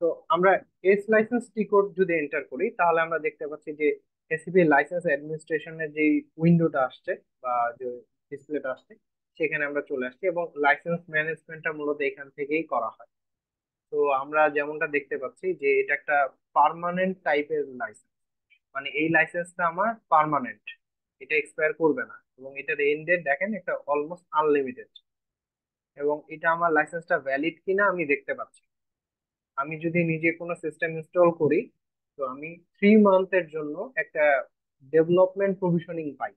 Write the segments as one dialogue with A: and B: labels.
A: তো আমরা S licence টি code যদি এন্টার করি তাহলে আমরা দেখতে পাচ্ছি যে এসিপি লাইসেন্স অ্যাডমিনিস্ট্রেশনের যে উইন্ডোটা আসছে বা যে ডিসপ্লেটা আসছে সেখানে আমরা চলে আসছি, এবং লাইসেন্স ম্যানেজমেন্টটা মূলত এখান থেকেই করা হয়। তো আমরা যেমনটা দেখতে পাচ্ছি যে এটা একটা পার্মানেন্ট টাইপের লাইসেন্স, মানে এই লাইসেন্সটা আমার পার্মানেন্ট, এটা এক্সপায়ার করবে না, এবং এটার এন্ড ডেট দেখেন একটা অলমোস্ট আনলিমিটেড, এবং এটা আমার লাইসেন্সটা ভ্যালিড কিনা আমি দেখতে পাচ্ছি। আমি যদি নিজে কোনো সিস্টেম ইনস্টল করি তো আমি 3 মান্থের জন্য একটা ডেভেলপমেন্ট প্রভিশনিং পাই।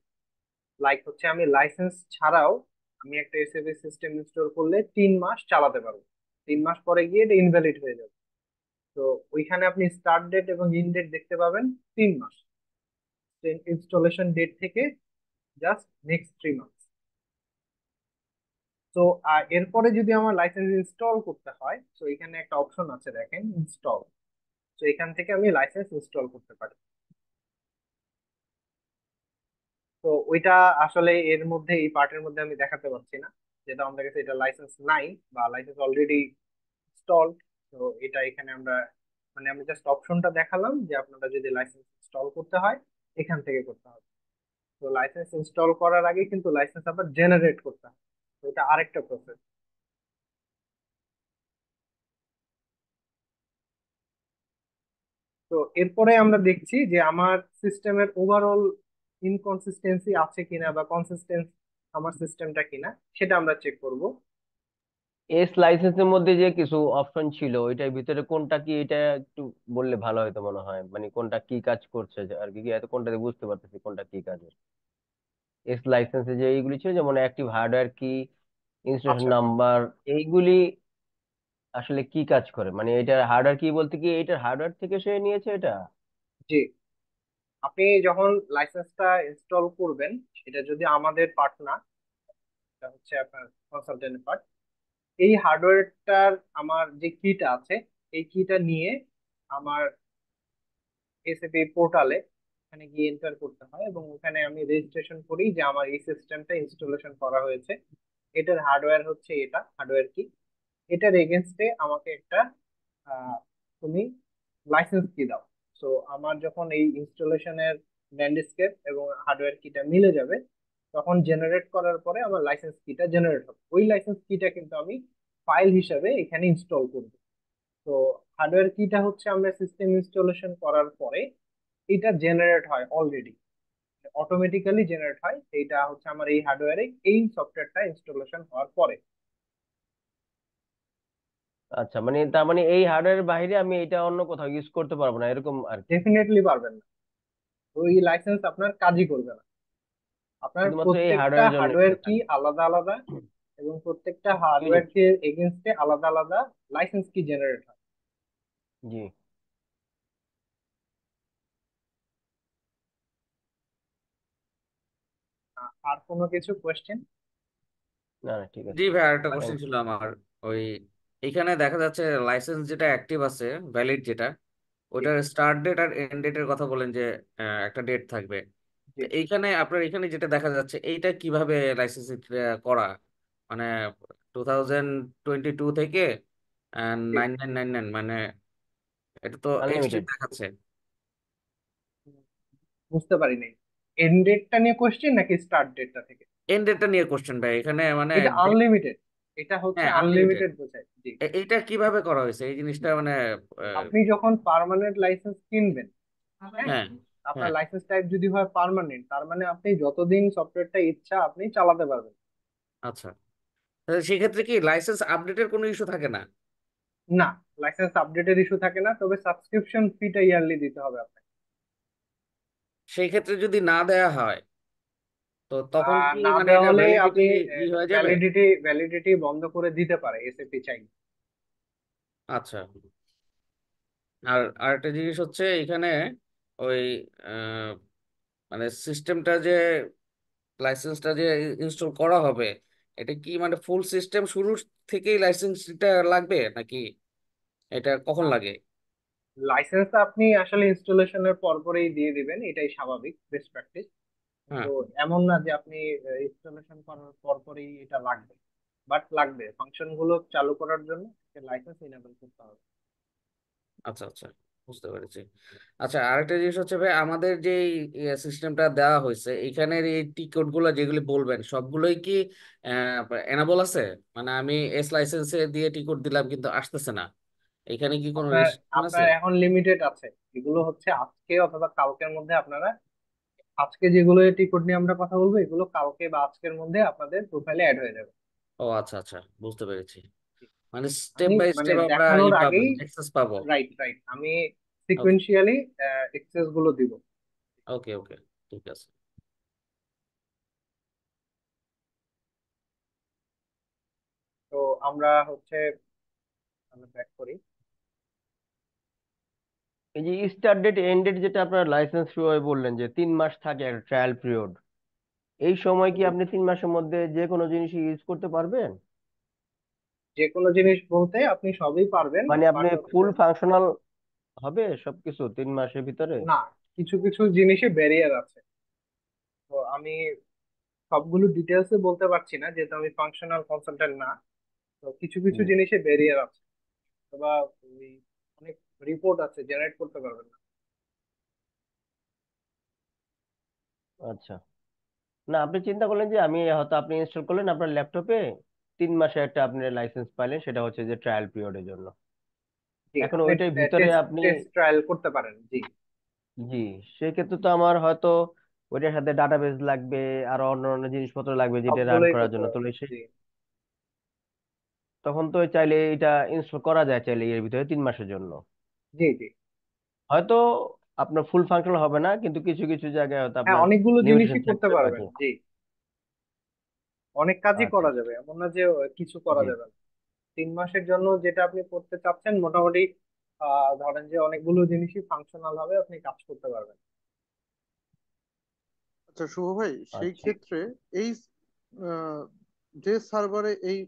A: লাইক হচ্ছে আমি লাইসেন্স ছাড়াও আমি একটা এসএপি সিস্টেম ইনস্টল করলে 3 মাস চালাতে পারবো, 3 মাস পরে গিয়ে এটা ইনভ্যালিড হয়ে যাবে। তো ওইখানে আপনি স্টার্ট ডেট এবং ইন ডেট দেখতে পাবেন 3 মাস, ইনস্টলেশন ডেট থেকে জাস্ট নেক্সট 3 মাস। তো এরপরে যদি আমার লাইসেন্স ইনস্টল করতে হয় তো এখানে একটা অপশন আছে দেখেন ইনস্টল। তো এখান থেকে আমি লাইসেন্স ইনস্টল করতে পারি। তো ওইটা আসলে এর মধ্যে এই পার্টের মধ্যে আমি দেখাতে পারছি না, যেটা আমাদের কাছে এটা লাইসেন্স নাই বা লাইসেন্স অলরেডি ইনস্টলড। তো এটা এখানে আমরা মানে আমি জাস্ট অপশনটা দেখালাম যে আপনারা যদি লাইসেন্স ইনস্টল করতে হয় এখান থেকে করতে হবে। তো লাইসেন্স ইনস্টল করার আগে কিন্তু লাইসেন্স আবার জেনারেট করতে হয়, তো এটা আরেকটা প্রসেস। তো এরপরে আমরা দেখছি যে আমার সিস্টেমের ওভারঅল ইনকনসিস্টেন্সি আছে কিনা বা কনসিস্টেন্স আমার সিস্টেমটা কিনা সেটা আমরা চেক করব।
B: এস লাইসেন্সের মধ্যে যে কিছু অপশন ছিল ওইটার ভিতরে কোনটা কি, এটা একটু বললে ভালো হতো মনে হয়, মানে কোনটা কি কাজ করছে আর কি, এত কোনটাতে বুঝতে পারতেছি কোনটা কি কাজের। এস লাইসেন্সে যে এইগুলি ছিল যেমন অ্যাক্টিভ হার্ডওয়্যার কি, ইনস্টলেশন
A: আচ্ছা,
B: নাম্বার, এইগুলি আসলে কি কাজ করে? মানে এটার হার্ডওয়্যার কি বলতে কি এটার হার্ডওয়্যার থেকে সে নিয়েছে এটা?
A: জি, আপনি যখন লাইসেন্সটা ইনস্টল করবেন এটা যদি আমাদের পার্ট না, এটা হচ্ছে আপনার কনসালটেন্ট পার্ট, এই হার্ডওয়্যারটার আমার যে কিটা আছে এই কিটা নিয়ে আমার এসএপি পোর্টালে এখানে গিয়ে এন্টার করতে হয়, এবং ওখানে আমি রেজিস্ট্রেশন করি যে আমার এই সিস্টেমটা ইনস্টলেশন করা হয়েছে, এটার হার্ডওয়্যার হচ্ছে এটা হার্ডওয়্যার কি, এটার এগেনস্টে আমাকে একটা আহ, তুমি লাইসেন্স কি দাও। সো আমার যখন এই ইনস্টলেশনের ল্যান্ডস্কেপ এবং হার্ডওয়্যার কিটা মিলে যাবে তখন জেনারেট করার পরে আমার লাইসেন্স কিটা জেনারেট হবে, ওই লাইসেন্স কিটা কিন্তু আমি ফাইল হিসাবে এখানে ইনস্টল করব। তো হার্ডওয়্যার কিটা হচ্ছে আমরা সিস্টেম ইনস্টলেশন করার পরে এটা জেনারেট হয় অলরেডি, অটোমেটিক্যালি জেনারেট হয়, এইটা হচ্ছে আমার এই হার্ডওয়্যারে এই সফটওয়্যারটা ইনস্টলেশন হওয়ার পরে।
B: আচ্ছা, মানে তার মানে এই হার্ডওয়্যারের বাইরে আমি এটা অন্য কোথাও ইউজ করতে পারবো না এরকম আর কি?
A: ডেফিনেটলি পারবেন না, ওই লাইসেন্স আপনার কাজই করবে না। আপনার
B: শুধুমাত্র এই
A: প্রত্যেকটা
B: হার্ডওয়্যারের জন্য
A: হার্ডওয়্যার কি
B: থাকবে?
A: আলাদা আলাদা, এবং প্রত্যেকটা হার্ডওয়্যার
B: ইউনিক।
A: কি এগেনস্টে আলাদা আলাদা লাইসেন্স কি জেনারেট হয়।
B: জি।
A: আর কোনো কিছু কোয়েশ্চেন?
B: না না, ঠিক
C: জি
B: আছে।
C: ভাই, আরেকটা কোশ্চেন
B: থ্যাংক
C: ছিল আমার। ওই এইখানে দেখা যাচ্ছে লাইসেন্স যেটা অ্যাক্টিভ আছে, ভ্যালিড যেটা,
A: জি,
C: ওইটার স্টার্ট ডেট আর এন্ড ডেটের কথা বলেন যে একটা ডেট থাকবে।
A: জি,
C: তো এইখানে আপনার এখানে যেটা দেখা যাচ্ছে এইটা কিভাবে লাইসেন্স করা, মানে 2022 থেকে
A: জি।
C: 9999, মানে এটা তো এক্সট্রিম
B: আনলিমিটেড।
C: দেখাচ্ছে।
A: বুঝতে পারি নাই, এন্ড ডেটটা নিয়ে কোয়েশ্চেন নাকি স্টার্ট ডেটটা থেকে?
C: এন্ড ডেটটা নিয়ে কোশ্চেন ভাই, এখানে মানে
A: এটা আনলিমিটেড, এটা হচ্ছে
C: হ্যাঁ আনলিমিটেড।
A: আনলিমিটেড বোঝায়, জি।
C: এইটা কিভাবে করা হয়েছে এই জিনিসটা মানে আহ,
A: আপনি যখন পার্মানেন্ট লাইসেন্স কিনবেন, হ্যাঁ,
C: হ্যাঁ
A: আপনার
C: হ্যাঁ।
A: লাইসেন্স টাইপ যদি হয় পার্মানেন্ট তার মানে আপনি যতদিন সফটওয়্যারটা ইচ্ছা আপনি চালাতে পারবেন।
C: আচ্ছা, তাহলে সেক্ষেত্রে কি লাইসেন্স আপডেটের কোনো ইস্যু থাকে না?
A: না, লাইসেন্স আপডেটের ইস্যু থাকে না, তবে সাবস্ক্রিপশন ফিটা ইয়ারলি দিতে হবে আপনাকে।
C: সেই ক্ষেত্রে যদি না দেয়া হয় তো তখন কি
A: না
C: মানে
A: দেওয়া
C: এটা
A: হলে
C: ভ্যালিডিটি
A: আপনি
C: ই হয়ে যাবে?
A: ভ্যালিডিটি বন্ধ করে দিতে পারে এসএপি চাই।
C: আচ্ছা। আর আরেকটা জিনিস হচ্ছে এখানে ওই আহ, মানে সিস্টেমটা যে লাইসেন্সটা যে ইনস্টল করা হবে, এটা কি মানে ফুল সিস্টেম শুরু থেকেই লাইসেন্সটা লাগবে নাকি এটা কখন লাগে?
A: লাইসেন্স আপনি আসলে ইনস্টলেশনের পরপরই দিয়ে দিবেন, এটাই স্বাভাবিক বেস্ট প্র্যাকটিস।
C: হ্যাঁ।
A: কিন্তু এমন না যে আপনি ইনস্টলেশন করার পরপরই এটা লাগবে, বাট লাগবে ফাংশন গুলো চালু করার জন্য লাইসেন্স ইনেবল করতে হবে।
C: আচ্ছা আচ্ছা, বুঝতে পেরেছি। আচ্ছা, আরেকটা জিনিস হচ্ছে ভাই, আমাদের যে সিস্টেমটা দেওয়া হয়েছে এখানের এই টিকিট গুলো যেগুলি বলবেন সবগুলোই কি এনাবল আছে? মানে আমি এস লাইসেন্সে দিয়ে টিকিট দিলাম কিন্তু আসতেছে না, এখানে কি কোনো
A: আপনার
C: রেস্ট্রিকশন আছে?
A: আপনার এখন লিমিটেড আছে। এগুলো হচ্ছে আজকে অথবা কালকের মধ্যে আপনারা, আজকে যেগুলো টিকট নিয়ে আমরা কথা বলবো এগুলো কালকে বা আজকের মধ্যে আপনাদের প্রোফাইলে অ্যাড হয়ে যাবে।
C: ও আচ্ছা আচ্ছা, বুঝতে পেরেছি। মানে স্টেপ
A: আমি
C: বাই
A: মানে
C: স্টেপ আমরা
A: দেখানোর
C: পাবো,
A: আগেই,
C: অ্যাক্সেস পাবো।
A: রাইট রাইট, আমি
C: ওকে
A: সিকুয়েন্সিয়ালি এক্সেস গুলো দিব।
C: ওকে ওকে, ঠিক আছে।
A: তো আমরা হচ্ছে, আমরা ব্যাক করি।
B: এই যে স্টার্ট ডেট এন্ড ডেট যেটা আপনার লাইসেন্স শুরু হয় বললেন যে 3 মাস থাকে একটা ট্রায়াল পিরিয়ড, এই সময় কি আপনি 3 মাসের মধ্যে যে কোনো জিনিস ইউজ করতে পারবেন?
A: যে কোনো জিনিস বলতে আপনি সবই পারবেন,
B: মানে আপনি
A: বাট হচ্ছে
B: ফুল ফাংশনাল হবে সবকিছু 3 মাসের ভিতরে?
A: না, কিছু কিছু জিনিসে ব্যারিয়ার আছে। তো আমি সবগুলো ডিটেলসে বলতে পারছি না যেহেতু আমি ফাংশনাল কনসালটেন্ট না। তো কিছু কিছু
B: জি।
A: জিনিসে ব্যারিয়ার আছে, অথবা ওই অনেক রিপোর্ট আছে জেনারেট করতে পারবেন না।
B: আচ্ছা। না, আপনি চিন্তা করলেন যে আমি হয়তো আপনি ইনস্টল করলেন আপনার ল্যাপটপে, 3 মাসে একটা আপনি লাইসেন্স পাইলেন, সেটা হচ্ছে যে ট্রায়াল পিরিয়ডের জন্য।
A: জি,
B: এখন
A: আপনি
B: ওইটার ভিতরে
A: টেস্ট
B: আপনি,
A: টেস্ট ট্রায়াল করতে পারেন, জি।
B: জি, সেক্ষেত্রে তো আমার হয়তো ওইটার সাথে ডাটাবেস লাগবে, আর অন্য অন্য জিনিসপত্র লাগবে যেটা রান
A: সবগুলোই
B: করার
A: করতে
B: জন্য, তো
A: পারবেন,
B: সে
A: জি।
B: তখন তো চাইলে এটা ইনস্টল করা যায় চাইলে এর ভিতরে 3 মাসের জন্য।
A: জি জি।
B: হয়তো আপনার ফুল ফাংশনাল হবে না, কিন্তু কিছু কিছু জায়গায় হয়তো
A: হ্যাঁ,
B: আপনার
A: অনেকগুলো
B: লিমিটেশন
A: জিনিসই করতে
B: থাকতে
A: পারবেন,
B: পারে।
A: জি। অনেক কাজই
B: আচ্ছা
A: করা
B: আচ্ছা।
A: যাবে, এমন না যে কিছু করা
B: জি।
A: যাবে না। 3 মাসের জন্য যেটা আপনি করতে চাচ্ছেন মোটামুটি ধরেন যে অনেকগুলো জিনিসই ফাংশনাল হবে, আপনি কাজ করতে পারবেন।
D: আচ্ছা শুভ ভাই, সেই
B: আচ্ছা।
D: ক্ষেত্রে এই আহ, যে সার্ভারে এই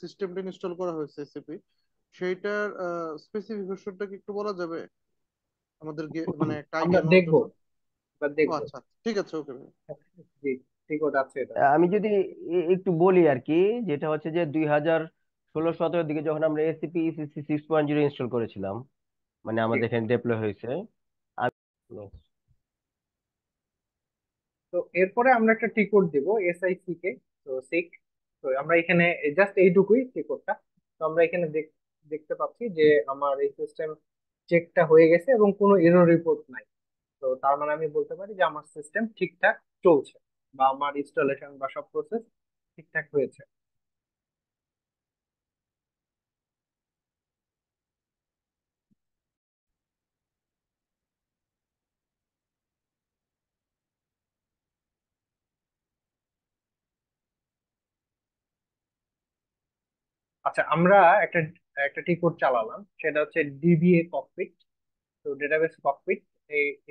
D: সিস্টেমটা ইনস্টল করা হয়েছে এসএপি, সেইটার স্পেসিফিকেশনটা কি একটু বলা যাবে আমাদেরকে, মানে একটা
A: আমরা
D: আইডিয়া নেওয়ার
A: দেখবো,
D: জন্য?
A: বা
D: ও
A: দেখবো।
D: আচ্ছা, ঠিক আছে, ওকে ভাই।
A: জি, ঠিক ওটা আছে এটা।
B: আমি যদি একটু বলি আর কি, যেটা হচ্ছে যে 2016-17 দিকে যখন আমরা এসিপি ইসিসি 6.0 ইনস্টল করেছিলাম, মানে
A: জি।
B: আমাদের এখানে ডেপ্লয় হয়েছে। আমি-
A: তো এরপরে আমরা একটা টি কোড দিব এসআইসি কে, তো সিক। তো আমরা এখানে জাস্ট এইটুকুই টি কোডটা। তো আমরা এখানে দেখতে পাচ্ছি যে আমার এই সিস্টেম চেকটা হয়ে গেছে এবং কোনো এরর রিপোর্ট নাই। তো তার মানে আমি বলতে পারি যে আমার সিস্টেম ঠিকঠাক চলছে, বা আমার ইনস্টলেশন বা সব প্রসেস ঠিকঠাক হয়েছে। আচ্ছা, আমরা একটা একটা টি কোড চালালাম, সেটা হচ্ছে ডিবিএ ককপিট। তো ডেটাবেস ককপিট,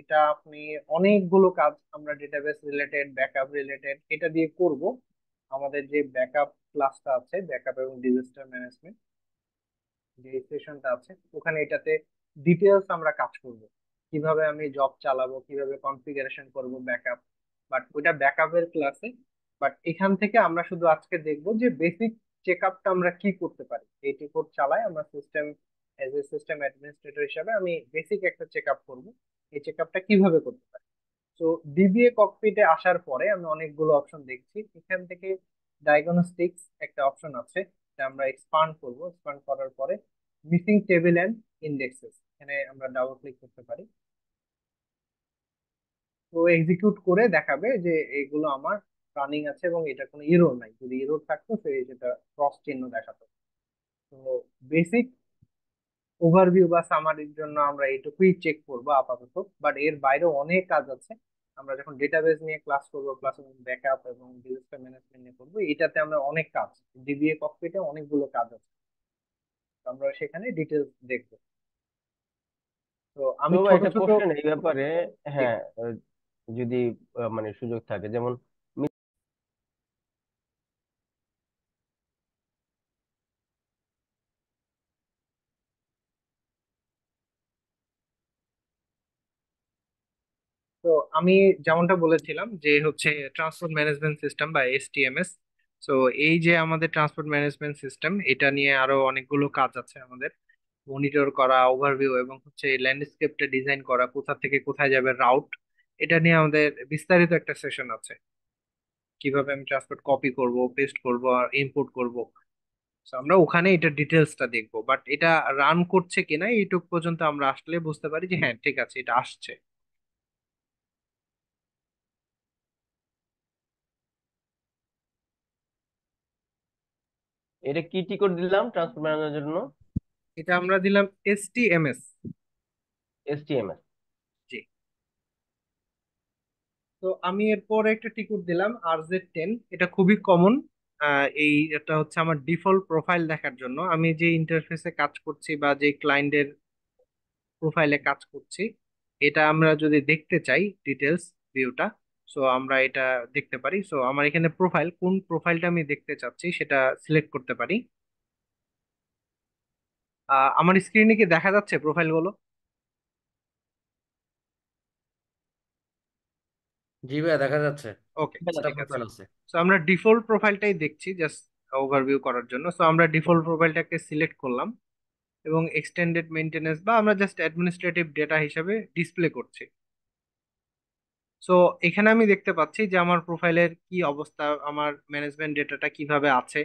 A: এটা আপনি অনেকগুলো কাজ আমরা ডেটাবেস রিলেটেড, ব্যাকআপ রিলেটেড এটা দিয়ে করব। আমাদের যে ব্যাকআপ ক্লাসটা আছে, ব্যাকআপ এবং ডিজাস্টার ম্যানেজমেন্ট যে সেশনটা আছে, ওখানে এটাতে ডিটেলস আমরা কাজ করব। কিভাবে আমি জব চালাবো, কিভাবে কনফিগারেশন করব ব্যাকআপ, বাট ওইটা ব্যাকআপের ক্লাসে। বাট এখান থেকে আমরা শুধু আজকে দেখব যে বেসিক চেকআপটা আমরা কি করতে পারি। এই কোড চালাই আমরা system, as a system administrator হিসাবে আমি বেসিক একটা চেকআপ করব। এই চেকআপটা কিভাবে করতে পারি। তো ডিবিএ ককপিটে আসার পরে আমি অনেকগুলো অপশন দেখছি, এখান থেকে ডায়াগনস্টিক্স একটা অপশন আছে, এটা আমরা এক্সপান্ড করব। এক্সপান্ড করার পরে মিসিং টেবিল এন্ড ইন্ডেক্সেস, এখানে আমরা ডাবল ক্লিক করতে পারি। তো এক্সিকিউট করে দেখাবে যে এগুলো আমার রানিং আছে এবং এটা কোনো এরর নাই। যদি এরর থাকতো সেটা ক্রস চিহ্ন দেখাতো। তো বেসিক ওভারভিউ বা সামারির জন্য আমরা এইটুকুই চেক করবো আপাতত, বাট এর বাইরেও অনেক কাজ আছে। আমরা যখন ডেটাবেস নিয়ে ক্লাস করবো, প্লাস ব্যাকআপ এবং ডিজাস্টার ম্যানেজমেন্ট নিয়ে করবো, এটাতে আমরা অনেক কাজ, ডিবিএ ককপিটে অনেকগুলো কাজ আছে। তো আমরা সেখানে ডিটেলস দেখবো। তো
B: তো
A: আমি
B: ভাই
A: ছোট
B: একটা
A: ছোট,
B: কোশ্চেন এই ব্যাপারে।
A: জি।
B: হ্যাঁ, যদি মানে সুযোগ থাকে, যেমন
A: তো আমি যেমনটা বলেছিলাম যে হচ্ছে ট্রান্সপোর্ট ম্যানেজমেন্ট সিস্টেম বা এসটিএমএস। তো এই যে আমাদের ট্রান্সপোর্ট ম্যানেজমেন্ট সিস্টেম, এটা নিয়ে আরো অনেকগুলো কাজ আছে আমাদের। মনিটর করা, ওভারভিউ, এবং হচ্ছে ল্যান্ডস্কেপটা ডিজাইন করা, কোথা থেকে কোথায় যাবে রাউট, এটা নিয়ে আমাদের বিস্তারিত একটা সেশন আছে। কিভাবে আমি ট্রান্সপোর্ট কপি করব, পেস্ট করব, আর ইম্পোর্ট করব। So আমরা ওখানে এটা ডিটেলসটা দেখবো, বাট এটা রান করছে কিনা এইটুক পর্যন্ত আমরা আসলে বুঝতে পারি যে হ্যাঁ ঠিক আছে এটা আসছে।
B: এটা কি টি কোড দিলাম ট্রান্সপোর্ট ম্যানেজারের জন্য?
A: এটা আমরা দিলাম HTMS।
B: HTML।
A: জি। তো আমি এরপর একটা টিকিট দিলাম RZ10। এটা খুবই কমন। এই এটা হচ্ছে আমার ডিফল্ট প্রোফাইল দেখার জন্য, আমি যে ইন্টারফেসে কাজ করছি বা যে ক্লায়েন্টের প্রোফাইলে কাজ করছি, এটা আমরা যদি দেখতে চাই ডিটেলস ভিউটা, সো আমরা এটা দেখতে পারি। সো আমার এখানে প্রোফাইল, কোন প্রোফাইলটা আমি দেখতে চাচ্ছি সেটা সিলেক্ট করতে পারি। আমার স্ক্রিনে কি দেখা যাচ্ছে প্রোফাইলগুলো?
C: জি ভাইয়া, দেখা যাচ্ছে
A: ওকে,
C: একটা
A: ঠিক আছে।
C: প্রোফাইল আছে।
A: সো আমরা ডিফল্ট প্রোফাইলটাই দেখছি জাস্ট ওভারভিউ করার জন্য। সো আমরা ডিফল্ট প্রোফাইলটাকে সিলেক্ট করলাম এবং এক্সটেন্ডেড মেইনটেনেন্স বা আমরা জাস্ট অ্যাডমিনিস্ট্রেটিভ ডেটা হিসাবে ডিসপ্লে করছি। সো এখানে আমি দেখতে পাচ্ছি যে আমার প্রোফাইলের কি অবস্থা, আমার ম্যানেজমেন্ট ডেটাটা কিভাবে আছে।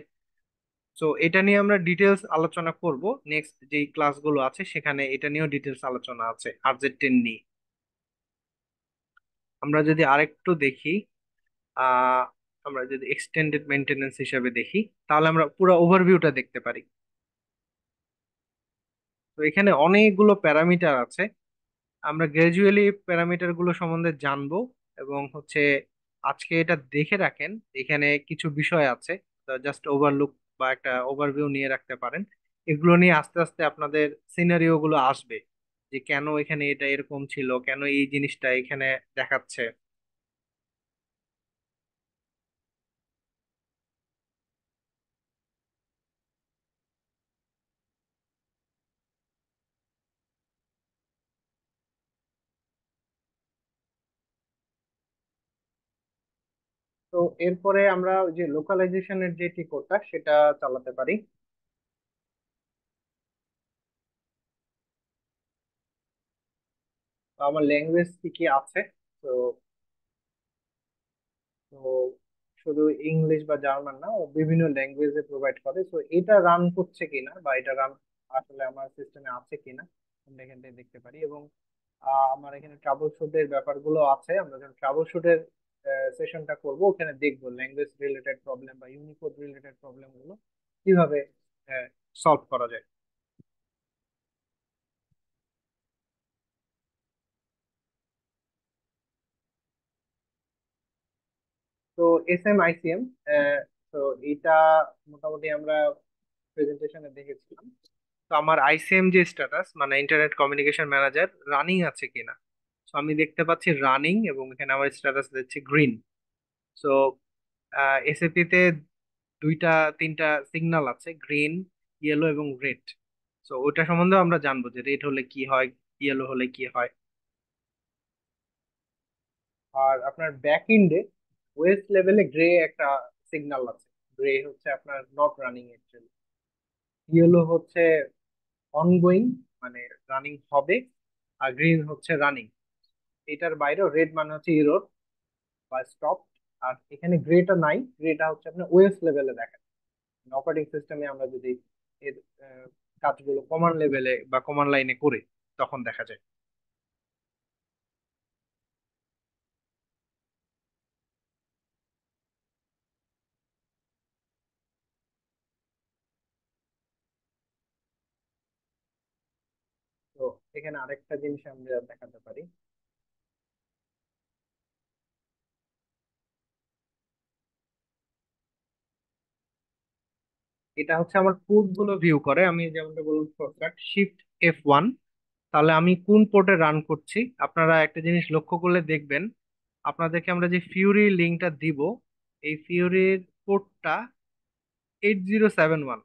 A: সো এটা নিয়ে আমরা ডিটেলস আলোচনা করব নেক্সট যেই ক্লাসগুলো আছে, সেখানে এটা নিয়েও ডিটেলস আলোচনা আছে RZ10 নিয়ে। আমরা যদি আরেকটু দেখি, আহ আমরা যদি এক্সটেন্ডেড মেইনটেনেন্স হিসেবে দেখি, তাহলে আমরা পুরো ওভারভিউটা দেখতে পারি। তো এখানে অনেকগুলো প্যারামিটার আছে, আমরা গ্রাজুয়ালি প্যারামিটার গুলো সম্বন্ধে জানবো। এবং হচ্ছে আজকে এটা দেখে রাখেন, এখানে কিছু বিষয় আছে, জাস্ট ওভারলুক বা একটা ওভারভিউ নিয়ে রাখতে পারেন। এগুলো নিয়ে আস্তে আস্তে আপনাদের সিনারিও গুলো আসবে, যে কেন এখানে এটা এরকম ছিল, কেন এই জিনিসটা এখানে দেখাচ্ছে। তো এরপরে আমরা ওই যে লোকালাইজেশনের যে টিকোডটা সেটা চালাতে পারি। তো আমার ল্যাঙ্গুয়েজ কি কি আছে, তো তো শুধু ইংলিশ বা জার্মান না, ও বিভিন্ন ল্যাঙ্গুয়েজে প্রোভাইড করে। তো এটা রান করছে কিনা বা এটা রান আসলে আমার সিস্টেমে আছে কিনা আমরা এখান থেকে দেখতে পারি। এবং আমার এখানে ট্রাবল শুটের ব্যাপারগুলো আছে, আমরা যখন ট্রাবল শুটের সেশনটা করব ওখানে দেখবো ল্যাঙ্গুয়েজ রিলেটেড প্রবলেম বা ইউনিকোড রিলেটেড প্রবলেম গুলো কিভাবে সলভ করা যায়। তো SMICM, তো এটা মোটামুটি আমরা প্রেজেন্টেশনে দেখেছিলাম। তো আমার ICM যে স্ট্যাটাস, মানে ইন্টারনেট কমিউনিকেশন ম্যানেজার, রানিং আছে কিনা। তো আমি দেখতে পাচ্ছি রানিং, এবং এখানে আমার স্ট্যাটাস দিচ্ছে গ্রিন। সো SAP তে দুইটা তিনটা সিগন্যাল আছে, গ্রিন, ইয়েলো এবং রেড। সো ওইটা সম্বন্ধে আমরা জানবো যে রেড হলে কি হয়, ইয়েলো হলে কি হয়। আর আপনার ব্যাক এন্ডে ওয়েস্ট লেভেলে গ্রে একটা সিগন্যাল আছে। গ্রে হচ্ছে আপনার নট রানিং অ্যাকচুয়ালি, ইয়েলো হচ্ছে অনগোয়িং মানে রানিং হবে, আর গ্রিন হচ্ছে রানিং। এটার বাইরেও রেড মানে হচ্ছে ইরোর বা স্টপ। আর এখানে গ্রেটা নাই, গ্রেটা হচ্ছে আপনার ওএস লেভেলে দেখা, অপারেটিং সিস্টেমে আমরা যদি এর কাজগুলো কমান্ড লেভেলে বা কমান্ড লাইনে করে তখন দেখা যায়। তো এখানে আরেকটা জিনিস আমরা দেখাতে পারি। এটা হচ্ছে আমার পোর্ট গুলো ভিউ করে, আমি যেমনটা বললাম শর্টকাট Shift F1। তাহলে আমি কোন পোর্টে রান করছি, আপনারা একটা জিনিস লক্ষ্য করলে দেখবেন, আপনাদেরকে আমরা যে ফিউরি লিঙ্কটা দিব, এই ফিউরির পোর্টটা 8071।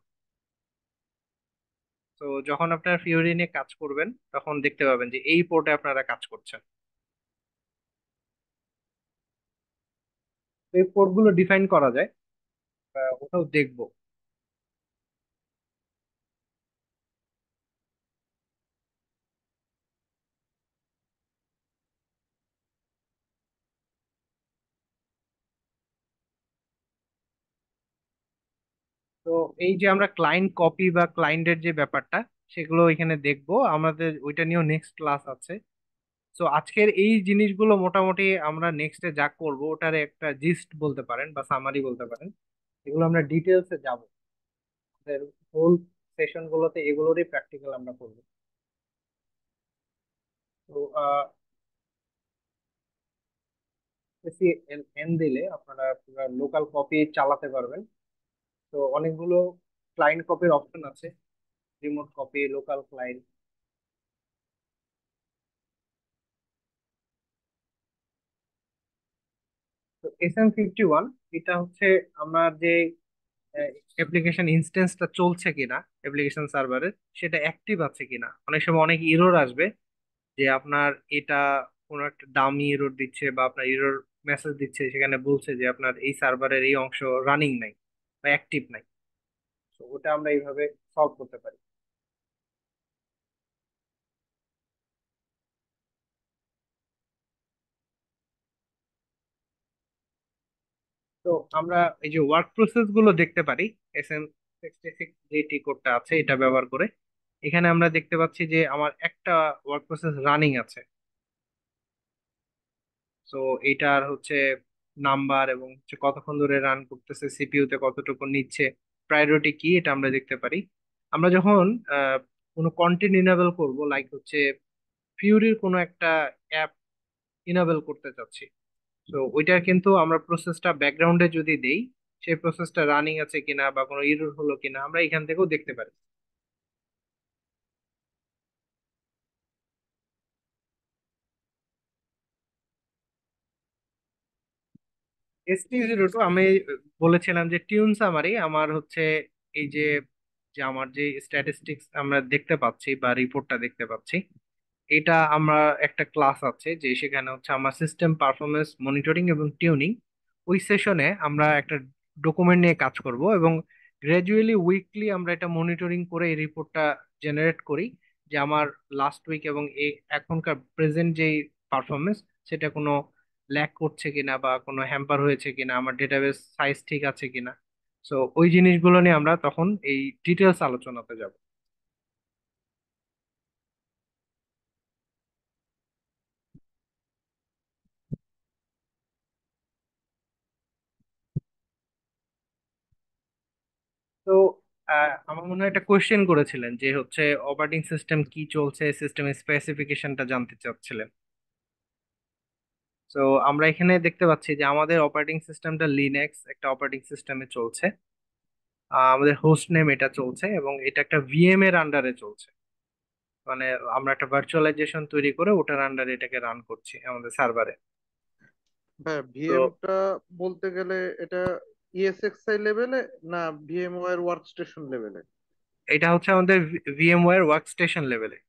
A: তো যখন আপনার ফিউরি নিয়ে কাজ করবেন তখন দেখতে পাবেন যে এই পোর্টে আপনারা কাজ করছেন। তো এই পোর্ট গুলো ডিফাইন করা যায়, ওটাও দেখবো। তো এই যে আমরা ক্লায়েন্ট কপি বা ক্লায়েন্টের যে ব্যাপারটা, সেগুলো এখানে দেখবো। আমাদের ওইটা নিয়েও নেক্সট ক্লাস আছে। তো আজকের এই জিনিসগুলো মোটামুটি আমরা নেক্সটে যা করব ওটার একটা জিস্ট বলতে পারেন বা সামারি বলতে পারেন। এগুলো আমরা ডিটেলসে যাব, আমাদের হোল সেশন গুলোতে এগুলোরই প্র্যাকটিক্যাল আমরা করবো। তো এন দিলে আপনারা পুরো লোকাল কপি চালাতে পারবেন। তো অনেকগুলো ক্লায়েন্ট কপির অপশন আছে, রিমোট কপি, লোকাল ক্লায়েন্ট। তো SM51 এটা হচ্ছে আমার যে অ্যাপ্লিকেশন ইনস্টেন্সটা চলছে কিনা অ্যাপ্লিকেশন সার্ভারে, সেটা অ্যাক্টিভ আছে কিনা। অনেক সময় অনেক এরর আসবে যে আপনার এটা কোনো একটা দামি এরর দিচ্ছে বা আপনার এরর মেসেজ দিচ্ছে, সেখানে বলছে যে আপনার এই সার্ভারের এই অংশ রানিং নাই বা অ্যাক্টিভ নাই। তো ওটা আমরা এইভাবে সলভ করতে পারি। তো আমরা এই যে ওয়ার্ক প্রসেস গুলো দেখতে পারি SM66 যে টি কোডটা আছে এটা ব্যবহার করে। এখানে আমরা দেখতে পাচ্ছি যে আমার একটা ওয়ার্ক প্রসেস রানিং আছে। তো এইটার হচ্ছে নাম্বার এবং হচ্ছে কতক্ষণ ধরে রান করতেছে, সিপিইউ তে কতটুকু নিচ্ছে, প্রায়োরিটি কি, এটা আমরা দেখতে পারি। আমরা যখন কোনো কন্টেন্ট ইনেবল করব, লাইক হচ্ছে ফিউরির কোনো একটা অ্যাপ ইনেবল করতে চাচ্ছি, তো ওইটার কিন্তু আমরা প্রসেসটা ব্যাকগ্রাউন্ডে যদি দেই, সেই প্রসেসটা রানিং আছে কিনা বা কোনো এরর হলো কিনা আমরা এখান থেকেও দেখতে পারি। ST02 আমি বলেছিলাম যে টিউন সামারি আমার হচ্ছে এই যে যে আমার যে স্ট্যাটিস্টিক্স আমরা দেখতে পাচ্ছি বা রিপোর্টটা দেখতে পাচ্ছি, এটা আমরা একটা ক্লাস আছে যে সেখানে হচ্ছে আমার সিস্টেম পারফরমেন্স মনিটরিং এবং টিউনিং। ওই সেশনে আমরা একটা ডকুমেন্ট নিয়ে কাজ করব এবং গ্র্যাজুয়ালি উইকলি আমরা এটা মনিটরিং করে এই রিপোর্টটা জেনারেট করি যে আমার লাস্ট উইক এবং এই এখনকার প্রেজেন্ট যেই পারফরমেন্স, সেটা কোনো ল্যাক করছে কিনা বা কোনো হ্যাম্পার হয়েছে কিনা, আমার ডেটাবেস সাইজ ঠিক আছে কিনা। সো ওই জিনিসগুলো নিয়ে আমরা তখন এই ডিটেলস আলোচনাতে যাব। তো আমার মনে হয় একটা কোয়েশ্চেন করেছিলেন যে হচ্ছে অপারেটিং সিস্টেম কি চলছে, সিস্টেমের স্পেসিফিকেশনটা জানতে চাচ্ছিলেন। তো আমরা এখানে দেখতে পাচ্ছি যে আমাদের অপারেটিং সিস্টেমটা লিনাক্স একটা অপারেটিং সিস্টেমে চলছে। আমাদের হোস্ট নেম এটা চলছে এবং এটা একটা ভিএম এর আন্ডারে চলছে। মানে আমরা একটা ভার্চুয়ালাইজেশন তৈরি করে ওটার আন্ডারে এটাকে রান করছি আমাদের সার্ভারে।
D: হ্যাঁ,
A: তো
D: ভিএমটা বলতে গেলে এটা ইএসএক্সআই লেভেলে না ভিএমওয়্যার ওয়ার্কস্টেশন লেভেলে?
A: এটা হচ্ছে আমাদের ভিএমওয়্যার ওয়ার্কস্টেশন লেভেলে।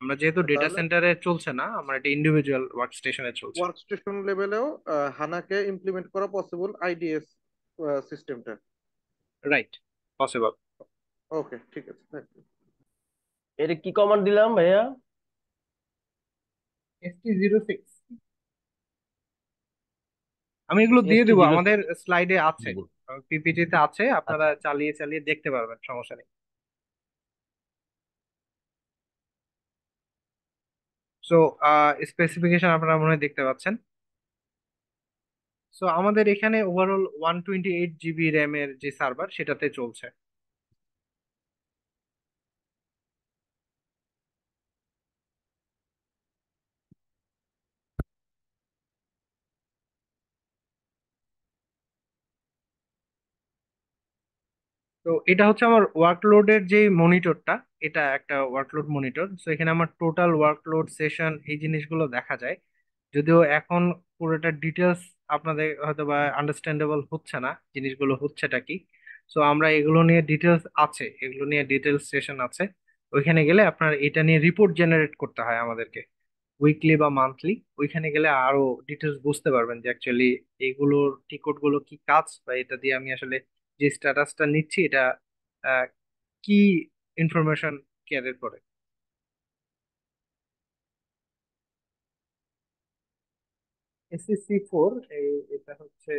A: আমরা যেহেতু ডেটা
D: তাহলে
A: সেন্টারে চলছে না, আমরা এটা ইন্ডিভিজুয়াল ওয়ার্কস্টেশনে চলছে।
D: ওয়ার্কস্টেশন লেভেলেও হানাকে ইমপ্লিমেন্ট করা পসিবল আইডিএস সিস্টেমটা।
A: Right, possible.
D: ওকে, ঠিক আছে, থ্যাংক ইউ।
B: এটা কি কমান্ড দিলাম ভাইয়া?
A: ST06। আমি এগুলো দিয়ে
B: এসটি
A: দিব,
B: জিরো
A: আমাদের স্লাইডে আছে, পিপিটিতে আছে, আপনারা চালিয়ে চালিয়ে দেখতে পারবেন, সমস্যা নেই। সো স্পেসিফিকেশন আপনারা মনে হয় দেখতে পাচ্ছেন। সো আমাদের এখানে ওভারঅল 128 জিবি র্যামের যে সার্ভার সেটাতে চলছে। তো এটা হচ্ছে আমার ওয়ার্কলোডের যে মনিটরটা, এটা একটা ওয়ার্কলোড মনিটর। তো এখানে আমার টোটাল ওয়ার্কলোড সেশন এই জিনিসগুলো দেখা যায়। যদিও এখন পুরোটা ডিটেলস আপনাদের হয়তো বা আন্ডারস্ট্যান্ডেবল হচ্ছে না জিনিসগুলো হচ্ছেটা কি। সো আমরা এগুলো নিয়ে ডিটেলস আছে, এগুলো নিয়ে ডিটেলস সেশন আছে। ওইখানে গেলে আপনার এটা নিয়ে রিপোর্ট জেনারেট করতে হয় আমাদেরকে উইকলি বা মান্থলি। ওইখানে গেলে আরো ডিটেলস বুঝতে পারবেন যে অ্যাকচুয়ালি এইগুলোর টিকট গুলো কি কাজ, বা এটা দিয়ে আমি আসলে যে স্ট্যাটাসটা নিচ্ছি এটা আহ, কি ইনফরমেশন ক্যারি করে। SCC4 এটা হচ্ছে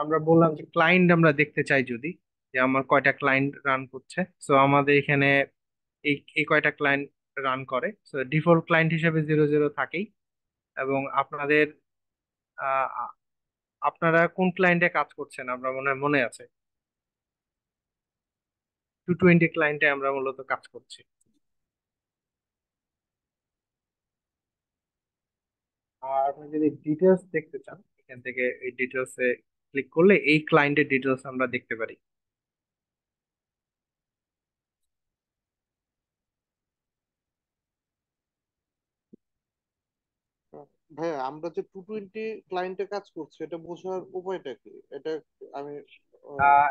A: আমরা বললাম যে ক্লায়েন্ট আমরা দেখতে চাই যদি, যে আমার কয়টা ক্লায়েন্ট রান করছে। সো আমাদের এখানে এই এই কয়টা ক্লায়েন্ট রান করে, সো ডিফল্ট ক্লায়েন্ট হিসেবে 0 0 থাকেই। এবং আপনাদের আহ, আ- আপনারা কোন ক্লায়েন্টে কাজ করছেন আমরা মনে হয় মনে আছে, 220 ক্লায়েন্টে আমরা মূলত কাজ করছি। আর আপনি যদি ডিটেলস দেখতে চান, এখান থেকে এই ডিটেলস এ ক্লিক করলে এই ক্লায়েন্টের ডিটেলস আমরা দেখতে পারি।
D: ভাইয়া, আমরা যে 220 ক্লায়েন্টে কাজ করছি এটা বোঝার উপায়টা কি? এটা আমি আহ,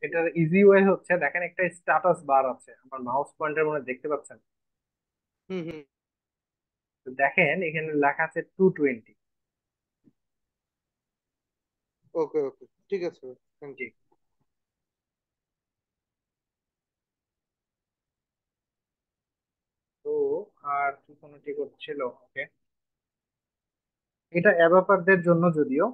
A: এটার ইজি ওয়ে হচ্ছে, দেখেন একটা স্ট্যাটাস বার আছে আমার মাউস পয়েন্টার মনে হয় দেখতে পাচ্ছেন।
D: হুম হুম।
A: তো দেখেন এখানে লেখা আছে 220।
D: ওকে ওকে, ঠিক আছে, থ্যাংক
A: জি।
D: ইউ।
A: তো আর কি কোনো টিকিট ছিল? ওকে, এটা অ্যাভাটারদের জন্য যদিও।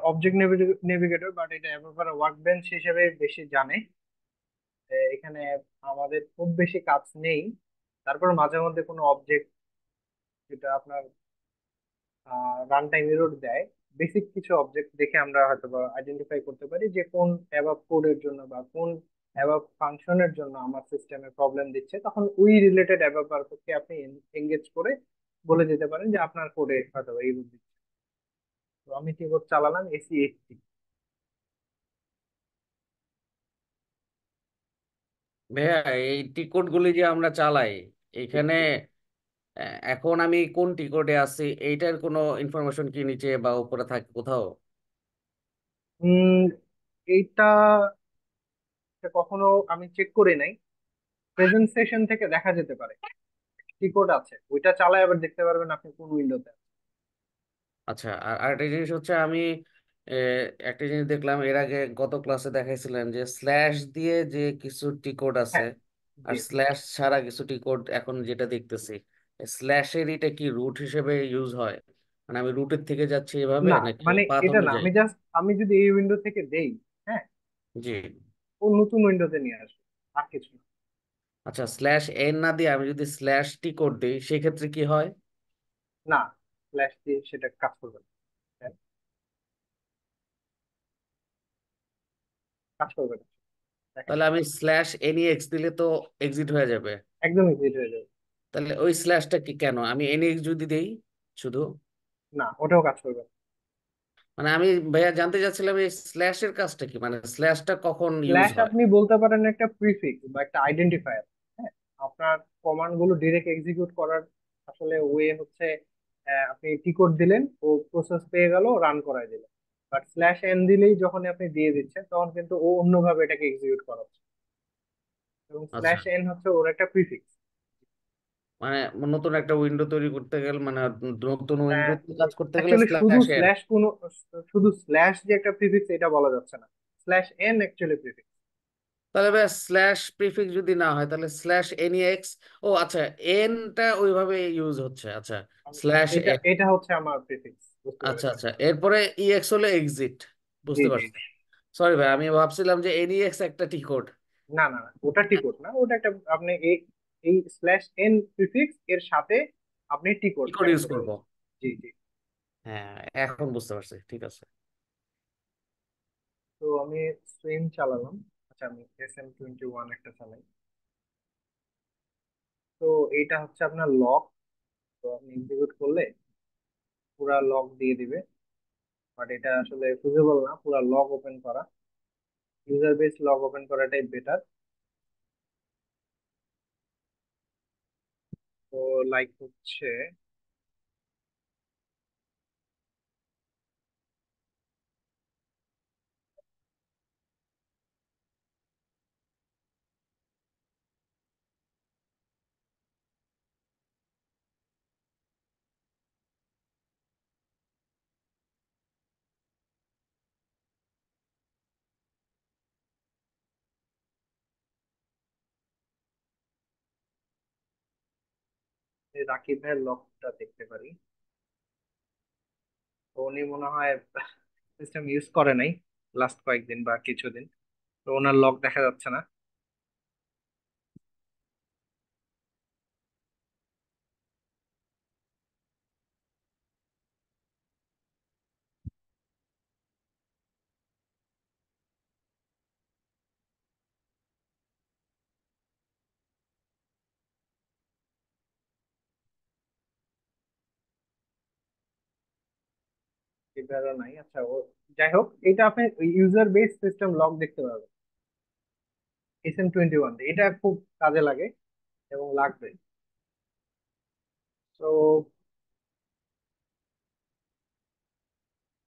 A: অবজেক্ট নেভিগেটর, বাট এটা অ্যাভাটার ওয়ার্ক বেঞ্চ হিসেবে বেশি জানে। এখানে আমাদের খুব বেশি কাজ নেই, তারপর মাঝে মধ্যে কোনো অবজেক্ট যেটা আপনার রান টাইম এরর দেয়, বেসিক কিছু অবজেক্ট দেখে আমরা হয়তো আইডেন্টিফাই করতে পারি যে কোন অ্যাবাব কোডের জন্য বা কোন অ্যাবাব ফাংশনের জন্য আমার সিস্টেমে প্রবলেম দিচ্ছে, তখন ওই রিলেটেড অ্যাবাবকে আপনি এঙ্গেজ করে বলে দিতে পারেন যে আপনার কোডে হয়তো এই রূপ দিচ্ছে। তো আমি কি কোড চালালাম AC80।
C: ভাইয়া, এই টিকট গুলি যে আমরা চালাই এখানে, এখন আমি কোন টিকটে আছি এইটার কোনো ইনফরমেশন কি নিচে বা উপরে থাকে কোথাও?
A: উম এইটা কখনো আমি চেক করি নাই, প্রেজেন্ট সেশন থেকে দেখা যেতে পারে কি কোড আছে, ওইটা চালায় আবার দেখতে পারবেন আপনি কোন উইন্ডোতে।
C: আচ্ছা, আর আরেকটা জিনিস হচ্ছে আমি একটা জিনিস দেখলাম এর আগে গত ক্লাসে দেখাইছিলেন যে স্ল্যাশ দিয়ে যে কিছু টিকোড আছে
A: হ্যাঁ।
C: আর
A: জি।
C: স্ল্যাশ ছাড়া কিছু টিকোড এখন যেটা দেখতেছি, স্ল্যাশের এটা কি রুট হিসেবে ইউজ হয়? মানে আমি রুটের থেকে যাচ্ছি এভাবে
A: না,
C: নাকি
A: মানে
C: পাথ
A: এটা না,
C: অনুযায়ী?
A: আমি যদি এই উইন্ডো থেকে দেই, হ্যাঁ,
C: জি।
A: ও নতুন উইন্ডোতে নিয়ে আসবে, আর কিছু না।
C: আচ্ছা, স্ল্যাশ এন না দিয়ে আমি যদি স্ল্যাশ টিকোড দিই সেক্ষেত্রে কি হয়?
A: না, ফ্ল্যাশ দিয়ে সেটা কাজ করবে না। হ্যাঁ, কাজ করবে না। দেখেন,
C: তাহলে আমি স্ল্যাশ এনইএক্স দিলে তো এক্সিট হয়ে যাবে।
A: একদম ইজিট হয়ে যাবে।
C: তাহলে ওই স্ল্যাশটা কি কেন, আমি এনইএক্স যদি দেই শুধু?
A: না, ওটাও কাজ করবে না।
C: মানে আমি ভাইয়া জানতে চাচ্ছিলাম এই স্ল্যাশের কাজটা কি, মানে স্ল্যাশটা কখন ইউজ
A: ফ্ল্যাশ
C: হয়?
A: আপনি বলতে পারেন একটা প্রিফিক্স বা একটা আইডেন্টিফায়ার। হ্যাঁ, আপনার কমান্ড গুলো ডিরেক্ট এক্সিকিউট করার আসলে ওয়ে হচ্ছে, আপনি টি কোড দিলেন, ও প্রসেস পেয়ে গেল, রান করায় দিলেন। বাট স্ল্যাশ এন দিলেই যখন আপনি দিয়ে দিচ্ছেন তখন কিন্তু ও অন্যভাবে এটাকে এক্সিকিউট করাচ্ছে, এবং
C: আচ্ছা,
A: স্ল্যাশ এন হচ্ছে ওর একটা প্রিফিক্স।
C: মানে নতুন একটা উইন্ডো তৈরি করতে গেলে, মানে নতুন উইন্ডো কাজ করতে গেলে
A: অ্যাকচুয়ালি শুধু
C: স্ল্যাশ এন।
A: স্ল্যাশ কোনো, শুধু স্ল্যাশ যে একটা প্রিফিক্স এটা বলা যাচ্ছে না, স্ল্যাশ এন অ্যাকচুয়ালি প্রিফিক্স।
C: তাহলে ভাই স্ল্যাশ প্রিফিক্স যদি না হয় তাহলে স্ল্যাশ এনইএক্স। ও আচ্ছা, এনটা ওইভাবে ইউজ হচ্ছে, আচ্ছা। স্ল্যাশ
A: এটা
C: এন।
A: এটা হচ্ছে আমার প্রিফিক্স, বুঝতে
C: আচ্ছা
A: পেরেছেন?
C: আচ্ছা, এরপরে ইএক্স হলে এক্সিট।
A: জি
C: বুঝতে
A: জি
C: পারছি।
A: জি।
C: সরি ভাই, আমি ভাবছিলাম যে এনইএক্স একটা টি কোড।
A: না না না, ওটা টি কোড না, ওটা একটা, আপনি এই এই স্ল্যাশ এন প্রিফিক্স এর সাথে আপনি টি কোড
C: টি কোড
A: অ্যাড
C: ইউজ
A: করে
C: করবো।
A: দিচ্ছেন। জি জি।
C: হ্যাঁ, এখন বুঝতে পারছি, ঠিক আছে।
A: তো আমি সুইম চালালাম। আচ্ছা, আমি SM21 একটা চালাই। তো এইটা হচ্ছে আপনার লক। তো আপনি এক্সিকিউট করলে পুরা লক দিয়ে দিবে, বাট এটা আসলে ফিজিবল না পুরা লগ ওপেন করা। ইউজার বেস লগ ওপেন করাটাই বেটার। তো লাইক হচ্ছে, এই রাকিব ভাইয়ের লকটা দেখতে পারি। তো উনি মনে হয় সিস্টেম ইউজ করে নাই লাস্ট কয়েকদিন বা কিছুদিন, তো ওনার লক দেখা যাচ্ছে না। এবারও নাই। আচ্ছা, ও যাই হোক, এটা আপনি ইউজার বেস সিস্টেম লক দেখতে পাবেন SM21, এটা খুব কাজে লাগে এবং লাগবে। তো